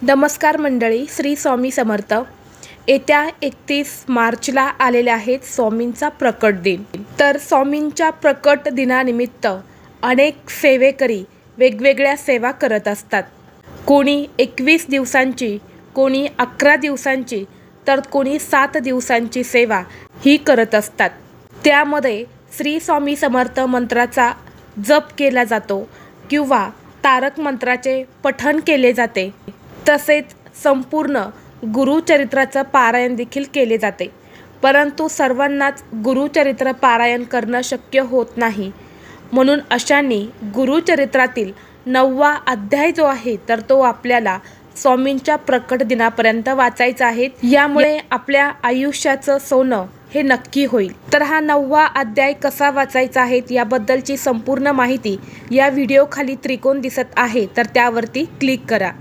नमस्कार मंडळी, श्री स्वामी समर्थ। येत्या 31 मार्चला आलेले आहेत स्वामींचा प्रकट दिन। तर स्वामींच्या प्रकट दिनानिमित्त अनेक सेवेकरी वेगवेगळ्या सेवा करत असतात। कोणी 21 दिवसांची, कोणी 11 दिवसांची, तर कोणी 7 दिवसांची सेवा ही करत असतात। त्यामध्ये श्री स्वामी समर्थ मंत्राचा जप केला जातो किंवा तारक मंत्राचे पठण केले जाते। तसेच संपूर्ण गुरुचरित्राचं पारायण देखील केले जाते। परंतु सर्वांनाच गुरुचरित्र पारायण करणं शक्य होत नाही, म्हणून अशांनी गुरुचरित्रातील 9वा अध्याय जो आहे तर तो आपल्याला स्वामींच्या प्रकट दिनापर्यंत वाचायचा आहे। यामुळे आपल्या आयुष्याचं सोनं हे नक्की होईल। तर हा 9वा अध्याय कसा वाचायचा आहे याबद्दलची संपूर्ण माहिती या व्हिडिओ खाली त्रिकोण दिसत आहे, तर त्यावरती क्लिक करा।